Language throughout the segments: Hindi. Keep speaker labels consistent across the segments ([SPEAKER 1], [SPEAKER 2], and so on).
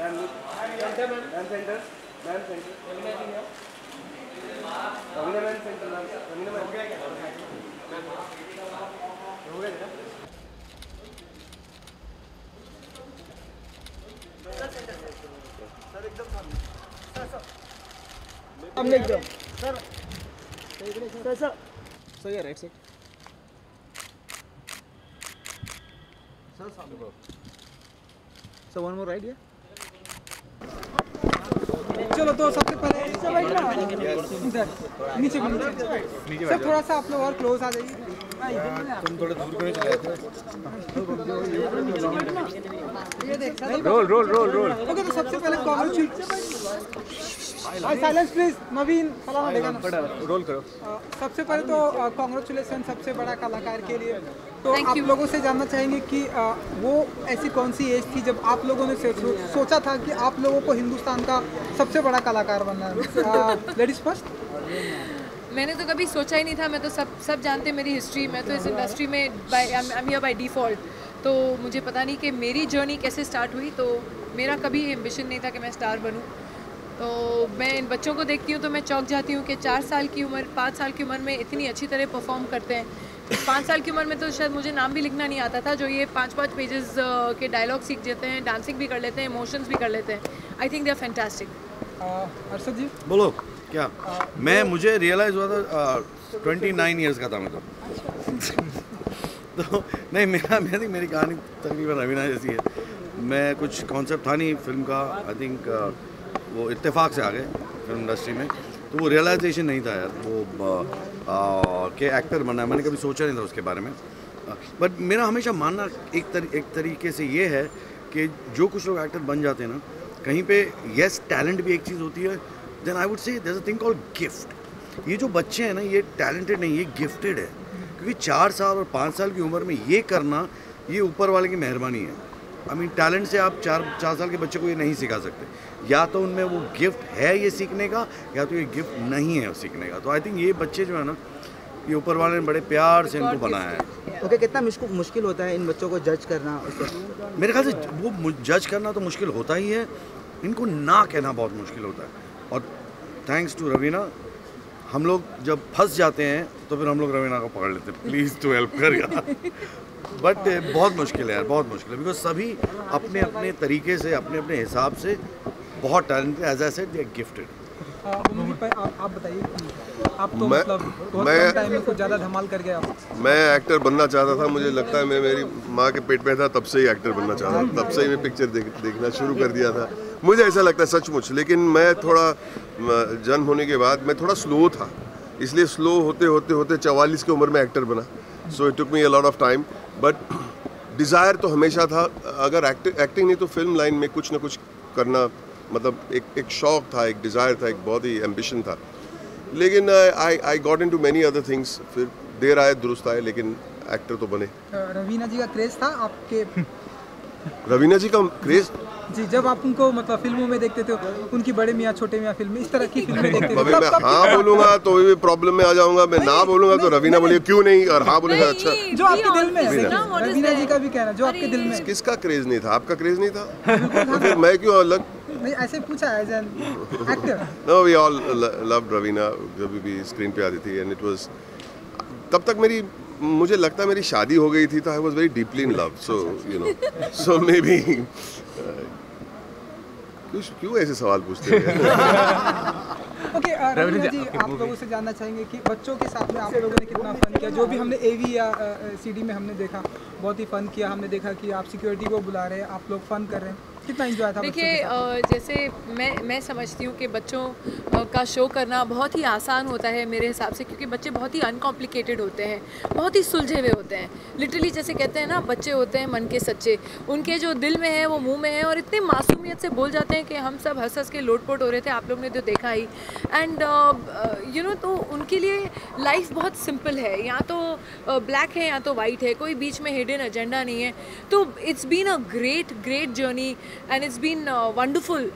[SPEAKER 1] So yeah, right side. So one more right here.
[SPEAKER 2] चलो तो सबसे पहले इधर नीचे सर थोड़ा सा आप लोग और क्लोज आ जाइए।
[SPEAKER 1] तुम थोड़े दूर क्यों चले जाते हो?
[SPEAKER 2] Roll roll roll roll. Okay तो सबसे पहले साइलेंस प्लीज नवीन फलाना लेगा ना
[SPEAKER 1] रोल करो।
[SPEAKER 2] सबसे पहले तो कांग्रेचुलेसन सबसे बड़ा कलाकार के लिए। तो आप लोगों से जानना चाहेंगे कि वो ऐसी कौन सी एज थी जब आप लोगों ने सोचा था कि आप लोगों को हिंदुस्तान का सबसे बड़ा कलाकार बनना है? Ladies first.
[SPEAKER 3] मैंने तो कभी सोचा ही नहीं था। मैं तो सब जानते हैं मेरी हिस्ट्री। मैं तो इस इंडस्ट्री में I am here by default. तो मुझे पता नहीं कि मेरी जर्नी कैसे स्टार्ट हुई। तो मेरा कभी एम्बिशन नहीं था कि मैं स्टार बनूं। तो मैं इन बच्चों को देखती हूँ तो मैं चौंक जाती हूँ कि 4 साल की उम्र 5 साल की उम्र में इतनी अच्छी तरह परफॉर्म करते हैं। 5 साल की उम्र में तो शायद मुझे नाम भी लिखना नहीं आता था। जो ये 5-5 पेजेस के डायलॉग सीख जाते हैं, डांसिंग भी कर लेते हैं, इमोशंस भी कर लेते हैं। I think they are fantastic.
[SPEAKER 2] Arshad ji
[SPEAKER 4] बोलो क्या? मुझे रियलाइज़ हुआ था 29 ईयर्स का था मैं तो नहीं मेरी कहानी तकरीबन रवीना जैसी है। मैं कुछ कॉन्सेप्ट था नहीं फिल्म का। आई थिंक वो इत्तेफाक से आ गए फिल्म इंडस्ट्री में। तो वो रियलाइजेशन नहीं था यार वो के एक्टर बनना है। मैंने कभी सोचा नहीं था उसके बारे में। बट मेरा हमेशा मानना एक तरीके से ये है कि जो कुछ लोग एक्टर बन जाते हैं ना कहीं पे यस टैलेंट भी एक चीज़ होती है। Then I would say there is a thing called gift. ये जो बच्चे हैं ना ये टैलेंटेड नहीं, ये गिफ्टेड है। क्योंकि 4 साल और 5 साल की उम्र में ये करना ये ऊपर वाले की मेहरबानी है। आई मीन टैलेंट से आप 4 साल के बच्चे को ये नहीं सिखा सकते। या तो उनमें वो गिफ्ट है ये सीखने का या तो ये गिफ्ट नहीं है सीखने का। तो आई थिंक ये बच्चे जो है ना ये ऊपर वाले ने बड़े प्यार से इनको बनाया है।
[SPEAKER 1] ओके कितना मुश्किल होता है इन बच्चों को जज करना?
[SPEAKER 4] मेरे ख्याल से वो जज करना तो मुश्किल होता ही है, इनको ना कहना बहुत मुश्किल होता है। और थैंक्स टू रवीना हम लोग जब फंस जाते हैं तो फिर हम लोग रवीना को पकड़ लेते हैं प्लीज़ टू हेल्प कर यार। बट बहुत मुश्किल है यार, बहुत मुश्किल है। बिकॉज सभी अपने अपने तरीके से अपने अपने हिसाब से बहुत talented. As I said they are gifted.
[SPEAKER 2] आप बताइए आप तो मतलब बहुत टाइम में कुछ ज़्यादा धमाल कर गए आप।
[SPEAKER 5] मैं एक्टर बनना चाहता था। मुझे लगता है मैं मेरी माँ के पेट में था तब से ही एक्टर बनना चाहता था। तब से ही मैं पिक्चर देखना शुरू कर दिया था। मुझे ऐसा लगता है सचमुच। लेकिन मैं थोड़ा जन्म होने के बाद मैं थोड़ा स्लो था, इसलिए स्लो होते 44 की उम्र में एक्टर बना। So it took me a lot of time. But desire तो हमेशा था। अगर एक्टिंग नहीं तो फिल्म लाइन में कुछ ना कुछ करना मतलब एक शौक था, एक डिज़ायर था, एक बहुत ही एम्बिशन था। लेकिन I got into many other things. फिर देर आए दुरुस्त आए, लेकिन एक्टर तो बने।
[SPEAKER 2] रवीना जी का क्रेज था आपके?
[SPEAKER 5] रवीना जी का क्रेज
[SPEAKER 2] जी जब आप उनको मतलब फिल्मों में देखते थे, उनकी बड़े मियाँ छोटे मियाँ फिल्में इस तरह की फिल्में देखते थे।
[SPEAKER 5] अभी मैं हाँ बोलूंगा तो भी प्रॉब्लम में आ जाऊंगा। मैं ना बोलूंगा तो रवीना बोलिए क्यों नहीं, और हाँ बोलूंगा अच्छा।
[SPEAKER 2] जो आपके दिल में है, रवीना जी का भी कहना जो आपके दिल में।
[SPEAKER 5] किसका क्रेज नहीं था? आपका क्रेज नहीं था तो फिर मैं क्यों अलग?
[SPEAKER 2] नहीं ऐसे पूछा as an actor.
[SPEAKER 5] No we all loved Raveena जब भी स्क्रीन पे आती थी। एंड इट वाज तब तक मुझे लगता है मेरी शादी हो गई थी तो I was very deeply in love. So you know so may be क्यों ऐसे सवाल पूछते हैं?
[SPEAKER 2] ओके रवीना जी आप लोगों से जानना चाहेंगे कि बच्चों के साथ में आप लोगों ने कितना फ़न किया? जो भी हमने AV या CD में हमने देखा बहुत ही फ़न किया। हमने देखा कि आप सिक्योरिटी को बुला रहे हैं, आप लोग फ़न कर रहे हैं, कितना एंजॉय था?
[SPEAKER 3] देखिए जैसे मैं समझती हूँ कि बच्चों का शो करना बहुत ही आसान होता है मेरे हिसाब से, क्योंकि बच्चे बहुत ही अनकॉम्प्लिकेटेड होते हैं, बहुत ही सुलझे हुए होते हैं। लिटरली जैसे कहते हैं ना बच्चे होते हैं मन के सच्चे, उनके जो दिल में है वो मुंह में है, और इतने मासूमियत से बोल जाते हैं कि हम सब हंस हंस के लोटपोट हो रहे थे। आप लोग ने तो देखा ही। एंड यू नो तो उनके लिए लाइफ बहुत सिंपल है, या तो ब्लैक है या तो वाइट है, कोई बीच में हिडन एजेंडा नहीं है। तो it's been a great journey and it's been wonderful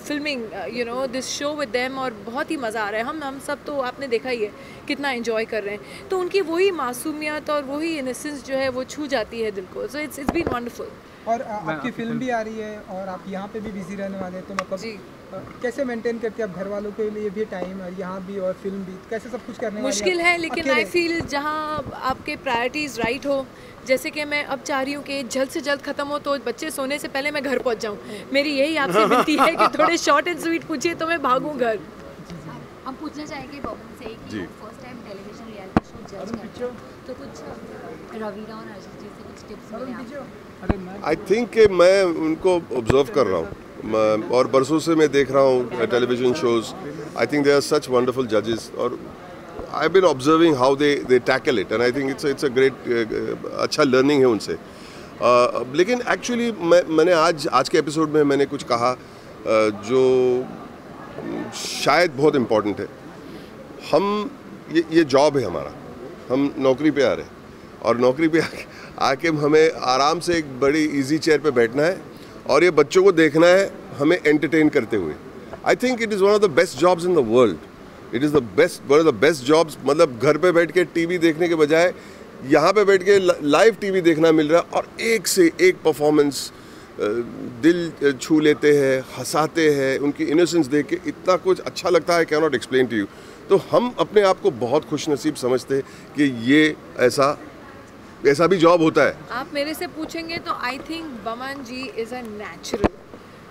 [SPEAKER 3] filming you know this show with them, और बहुत ही मज़ा आ रहा है। हम सब तो आपने देखा ही है कितना एंजॉय कर रहे हैं। तो उनकी वही मासूमियत और वही इनोसेंस जो है वो छू जाती है दिल को। So it's been wonderful.
[SPEAKER 2] और आपकी फिल्म भी आ रही है और आप यहाँ पे भी बिजी रहने वाले हैं, तो मतलब कैसे मेंटेन करते हैं आप घर वालों के लिए भी टाइम और यहाँ भी और फिल्म भी, कैसे सब कुछ करने
[SPEAKER 3] मुश्किल है, लेकिन आई फील जहाँ आपके प्रायोरिटीज़ राइट हो, जैसे कि मैं अब चाह रही हूँ कि जल्द से जल्द ख़त्म हो तो बच्चे सोने से पहले मैं घर पहुँच जाऊँ। मेरी यही आपसे विनती है कि थोड़े शॉर्ट एंड स्वीट पूछिए तो मैं भागूँ घर।
[SPEAKER 6] हम पूछना चाहेंगे बबन से कि first time television reality show जज करते हैं, तो कुछ रवीना और अर्षद जी से कुछ टिप्स मिले आपको?
[SPEAKER 5] आई थिंक कि मैं उनको ऑब्जर्व कर रहा हूँ और बरसों से मैं देख रहा हूँ television shows. I think they are such wonderful जजेस और I have been observing how they tackle it and I think it's a great अच्छा लर्निंग है उनसे। लेकिन एक्चुअली मैंने आज के एपिसोड में मैंने कुछ कहा जो शायद बहुत इम्पोर्टेंट है। हम ये जॉब है हमारा, हम नौकरी पे आ रहे हैं और नौकरी पे आके हमें आराम से एक बड़ी इजी चेयर पे बैठना है और ये बच्चों को देखना है हमें एंटरटेन करते हुए। I think it is one of the best jobs in the world. It is one of the best jobs. मतलब घर पे बैठ के टीवी देखने के बजाय यहाँ पे बैठ के लाइव टीवी देखना मिल रहा है और एक से एक परफॉर्मेंस दिल छू लेते हैं, हंसाते हैं, उनकी इनोसेंस देख के इतना कुछ अच्छा लगता है, can not explain to you. तो हम अपने आप को बहुत खुशनसीब समझते हैं कि ये ऐसा भी जॉब होता है।
[SPEAKER 3] आप मेरे से पूछेंगे तो I think Boman ji is a natural,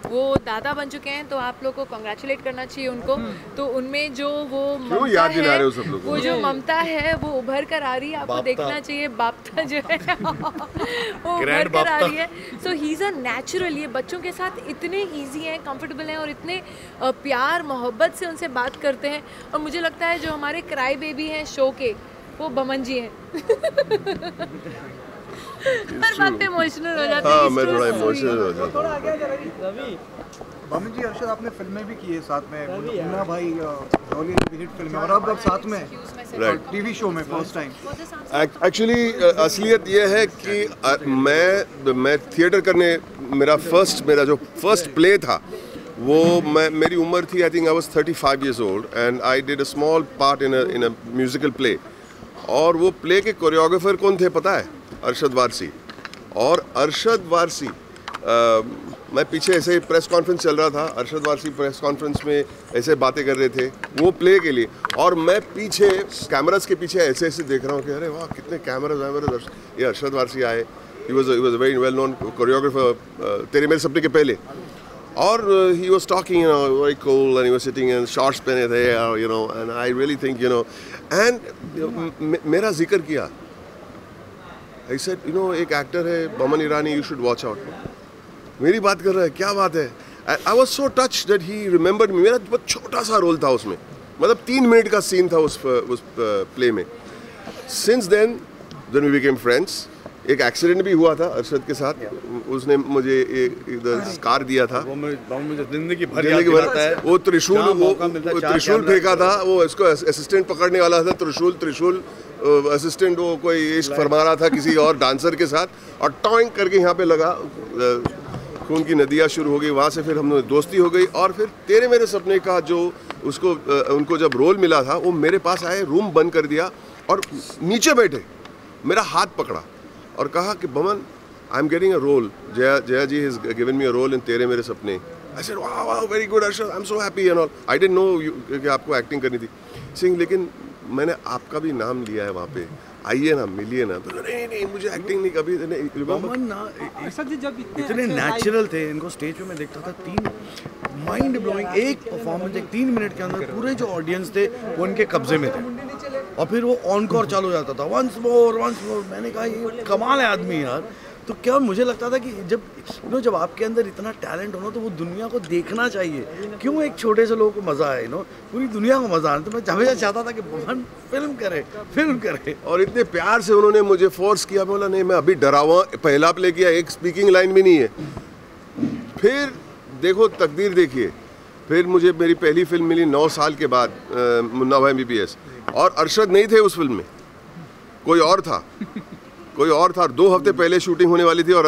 [SPEAKER 3] वो दादा बन चुके हैं तो आप लोग को कॉन्ग्रेचुलेट करना चाहिए उनको। तो उनमें जो वो ममता है, वो जो ममता है वो उभर कर आ रही है, आपको देखना चाहिए। बापता जो है वो उभर कर आ रही है। सो ही इज़ अ नेचुरल। ये बच्चों के साथ इतने ईजी हैं, कंफर्टेबल हैं और इतने प्यार मोहब्बत से उनसे बात करते हैं। और मुझे लगता है जो हमारे क्राई बेबी हैं शो के, वो बमन जी हैं। हर बात पे इमोशनल हो जाते हैं।
[SPEAKER 5] हाँ, मैं थोड़ा इमोशनल हो जाता हूँ।
[SPEAKER 1] बमन जी, अर्षद आपने फिल्में भी की है साथ में, मुन्ना भाई, डॉली भी हिट फिल्म है और अब साथ में टीवी शो में फर्स्ट टाइम।
[SPEAKER 5] एक्चुअली असलियत ये है कि मैं थिएटर करने मेरा जो फर्स्ट प्ले था वो मेरी उम्र थी, I think I was 35 years old and I did a small part in a musical play. और वो प्ले के कोरियोग्राफर कौन थे पता है? अरशद वारसी। और अरशद वारसी मैं पीछे ऐसे प्रेस कॉन्फ्रेंस चल रहा था, अरशद वारसी प्रेस कॉन्फ्रेंस में ऐसे बातें कर रहे थे वो प्ले के लिए, और मैं पीछे कैमरास के पीछे ऐसे ऐसे देख रहा हूँ कि अरे वाह कितने कैमरास आए, ये अरशद वारसी आए। He was a very well known choreographer तेरे मेरे सपने के पहले। और he was talking, you know, very cool, and he was sitting in shorts पहने थे, you know, and I really think, you know, and मेरा जिक्र किया। I said, you know, एक एक्टर है Boman Irani, you should watch out। मेरी बात कर रहा है, क्या बात है? I was so touched that he remembered me। मेरा बहुत छोटा सा रोल था उसमें, मतलब 3 मिनट का सीन था उस प्ले में। Since then we became friends। एक एक्सीडेंट भी हुआ था अरशद के साथ, उसने मुझे एक कार दिया था,
[SPEAKER 4] मुझे जिंदगी भर
[SPEAKER 5] वो त्रिशूल फेंका था, वो इसको असिस्टेंट पकड़ने वाला था, त्रिशूल असिस्टेंट वो कोई इश्क फरमा रहा था किसी और डांसर के साथ, और टॉइंग करके यहाँ पे लगा, खून की नदियाँ शुरू हो गई। वहाँ से फिर हम दोस्ती हो गई, और फिर तेरे मेरे सपने का जो उनको जब रोल मिला था वो मेरे पास आए, रूम बंद कर दिया और नीचे बैठे मेरा हाथ पकड़ा और कहा कि Boman, I am getting a role, Jaya ji has given me a role in Tere Mere Sapne. I said वाह very good Arshad, I am so happy and all. I didn't know कि आपको एक्टिंग करनी थी सिंह, लेकिन मैंने आपका भी नाम लिया है वहाँ पे, आइए ना, मिलिए ना। तो नहीं मुझे एक्टिंग नहीं कभी।
[SPEAKER 4] बमन ना इतने नेचुरल थे, इनको स्टेज पे मैं देखता था, 3 माइंड ब्लोइंग एक परफॉर्मेंस, एक 3 मिनट के अंदर पूरे जो ऑडियंस थे वो उनके कब्जे में थे, और फिर वो ऑनकोर चालू हो जाता था, वंस मोर। मैंने कहा ये कमाल है आदमी यार। तो क्या मुझे लगता था कि जब आपके अंदर इतना टैलेंट हो ना तो वो दुनिया को देखना चाहिए, क्यों एक छोटे से लोगों को मज़ा आए, पूरी दुनिया को मज़ा आए। तो मैं हमेशा चाहता था कि बमन फिल्म करे,
[SPEAKER 5] और इतने प्यार से उन्होंने मुझे फोर्स किया। बोला नहीं, मैं अभी डरा हुआ, पहला प्ले किया, एक स्पीकिंग लाइन भी नहीं है। फिर देखो तकदीर देखिए, फिर मुझे मेरी पहली फिल्म मिली 9 साल के बाद, मुन्ना भाई MBBS, और अरशद नहीं थे उस फिल्म में, कोई और था। 2 हफ्ते पहले शूटिंग होने वाली थी और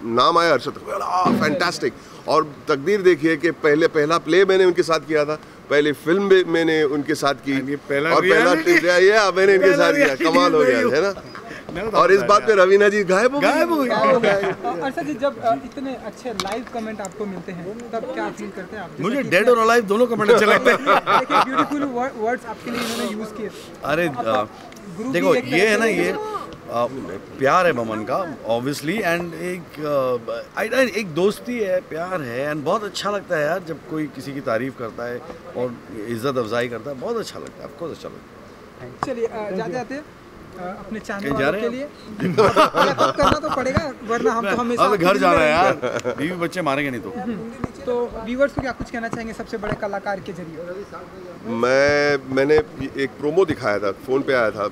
[SPEAKER 5] नाम आया अरशद, फैंटास्टिक। और तकदीर देखिए कि पहला प्ले मैंने उनके साथ किया था, पहली फिल्म भी मैंने उनके साथ की, और पहला मैंने इनके साथ किया। कमाल हो गया है ना। और इस बात पे रवीना जी गायब हो गई।
[SPEAKER 2] अर्षद जी, जब इतने अच्छे लाइव कमेंट आपको मिलते हैं तब क्या फील करते हैं आप?
[SPEAKER 4] मुझे डेड और अलाइव दोनों कमेंट अच्छे लगते हैं।
[SPEAKER 2] देखिए ब्यूटीफुल वर्ड्स आपके लिए इन्होंने यूज किए।
[SPEAKER 4] अरे देखो ये है ना, ये प्यार है बमन का ऑब्वियसली, एंड एक दोस्ती है, प्यार है, एंड बहुत अच्छा लगता है यार जब कोई किसी की तारीफ करता है और इज्जत अफजाई करता है, बहुत अच्छा लगता है, ऑफ कोर्स अच्छा लगता है।
[SPEAKER 2] चलिए जाते जाते अपने चाहने वालों के लिए करना तो पड़ेगा, वरना हम तो हमेशा
[SPEAKER 4] अब घर जा रहे हैं यार, बीवी बच्चे मारेंगे नहीं तो
[SPEAKER 2] व्यूअर्स को क्या कुछ कहना चाहेंगे सबसे बड़े कलाकार के जरिए?
[SPEAKER 5] मैंने एक प्रोमो दिखाया था, फ़ोन पे आया था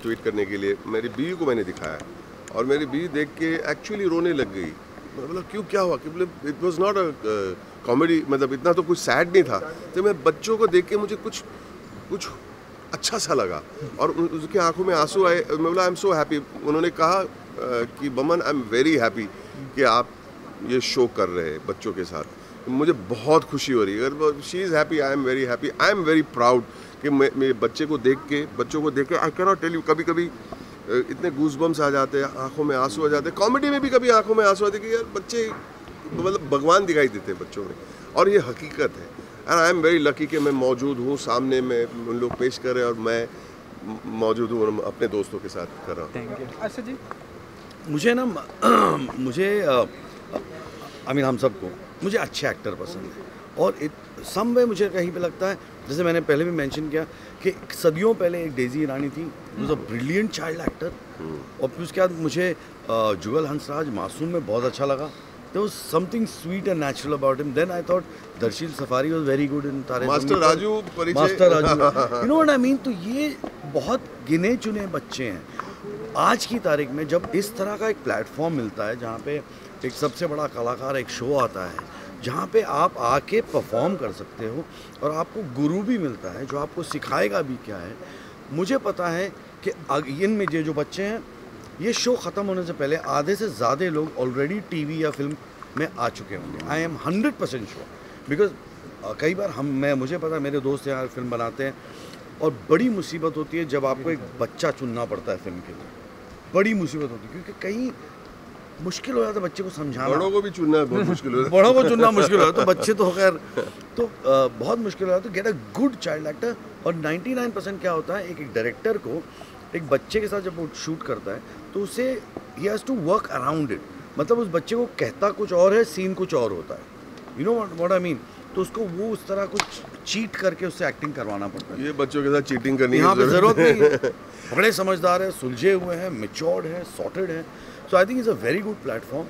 [SPEAKER 5] ट्वीट करने के लिए, मेरी बीवी को मैंने दिखाया और मेरी बीवी देख के एक्चुअली रोने लग गई। मतलब क्यों, क्या हुआ? कि मतलब it was not a comedy, मतलब इतना तो कुछ सैड नहीं था। तो मैं बच्चों को देख के मुझे कुछ अच्छा सा लगा और उसकी आंखों में आंसू आए। मैं बोला आई एम सो हैप्पी। उन्होंने कहा कि Boman I am very happy कि आप ये शो कर रहे हैं बच्चों के साथ, मुझे बहुत खुशी हो रही है। She is happy, I am very happy, I am very proud कि मैं बच्चों को देख के I can not tell you, कभी कभी इतने गूज़बम्स आ जाते हैं, आंखों में आंसू आ जाते हैं। कॉमेडी में भी कभी आंखों में आंसू आते हैं कि यार बच्चे मतलब भगवान दिखाई देते हैं बच्चों में, और ये हकीकत है। And I am very lucky कि मैं मौजूद हूँ सामने में, उन लोग पेश कर रहे हैं और मैं मौजूद हूँ अपने दोस्तों के साथ कर रहा हूँ।
[SPEAKER 2] अर्षद जी,
[SPEAKER 4] मुझे ना आई मीन हम सबको मुझे अच्छे एक्टर पसंद है, और सम वे मुझे कहीं पे लगता है, जैसे मैंने पहले भी मेंशन किया कि सदियों पहले एक डेजी ईरानी थी, was a brilliant child actor, और फिर उसके बाद मुझे जुगल हंसराज मासूम में बहुत अच्छा लगा। There was something sweet and natural about him. Then I thought Darshil Safari was very good in Tare
[SPEAKER 5] master Raju परिचय,
[SPEAKER 4] master Raju, you know what I mean? तो ये बहुत गिने चुने बच्चे हैं। आज की तारीख में जब इस तरह का एक प्लेटफॉर्म मिलता है जहाँ पे एक सबसे बड़ा कलाकार एक शो आता है जहाँ पे आप आके परफॉर्म कर सकते हो और आपको गुरु भी मिलता है जो आपको सिखाएगा भी क्या है। मुझे पता है कि इनमें जो बच्चे हैं, ये शो ख़त्म होने से पहले आधे से ज़्यादा लोग ऑलरेडी टीवी या फिल्म में आ चुके होंगे। आई एम 100% श्योर, बिकॉज कई बार मुझे पता है मेरे दोस्त यहाँ फिल्म बनाते हैं और बड़ी मुसीबत होती है जब आपको एक बच्चा चुनना पड़ता है फिल्म के लिए, बड़ी मुसीबत होती है क्योंकि कहीं मुश्किल हो जाता है बच्चे को समझाना,
[SPEAKER 5] बड़ों को भी चुनना बहुत मुश्किल हो जाता है,
[SPEAKER 4] बड़ों को चुनना मुश्किल हो जाता है, तो बच्चे तो खैर तो बहुत मुश्किल हो जाता है। Get a good child actor. और 99% क्या होता है, एक डायरेक्टर को एक बच्चे के साथ जब वो शूट करता है तो उसे ही has to work around it, मतलब उस बच्चे को कहता कुछ और है, सीन कुछ और होता है, you know what I mean. तो उसको वो उस तरह कुछ चीट करके उससे एक्टिंग करवाना पड़ता है।
[SPEAKER 5] ये बच्चों के साथ चीटिंग करनी
[SPEAKER 4] यहाँ पे ज़रूरत नहीं है, बड़े समझदार है, सुलझे हुए हैं, मैच्योर्ड है, सॉर्टेड है। So I think is a very good platform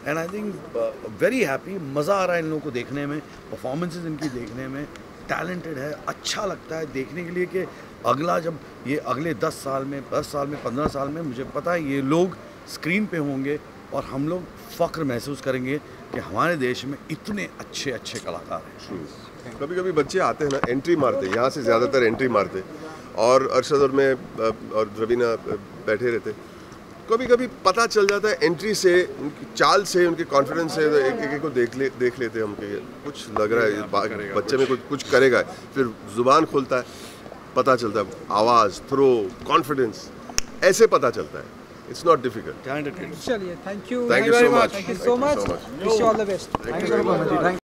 [SPEAKER 4] and I think very happy. मज़ा आ रहा है इन लोगों को देखने में, परफॉर्मेंसेज इनकी देखने में, टैलेंटेड है, अच्छा लगता है देखने के लिए कि अगला जब ये अगले 10 साल में 15 साल में मुझे पता है ये लोग स्क्रीन पे होंगे और हम लोग फ़ख्र महसूस करेंगे कि हमारे देश में इतने अच्छे अच्छे कलाकार हैं।
[SPEAKER 5] कभी कभी बच्चे आते हैं ना, एंट्री मारते, यहाँ से ज़्यादातर एंट्री मारते, और अरशद और मैं और रवीना बैठे रहते, कभी कभी पता चल जाता है एंट्री से, उनकी चाल से, उनके कॉन्फिडेंस से, तो एक को देख लेते हम कि कुछ लग रहा है बच्चे में कुछ करेगा, फिर ज़ुबान खोलता है, पता चलता है, आवाज़, थ्रो, कॉन्फिडेंस, ऐसे पता चलता है। It's not difficult.
[SPEAKER 2] चलिए, thank you
[SPEAKER 5] so much,
[SPEAKER 2] wish you all the best.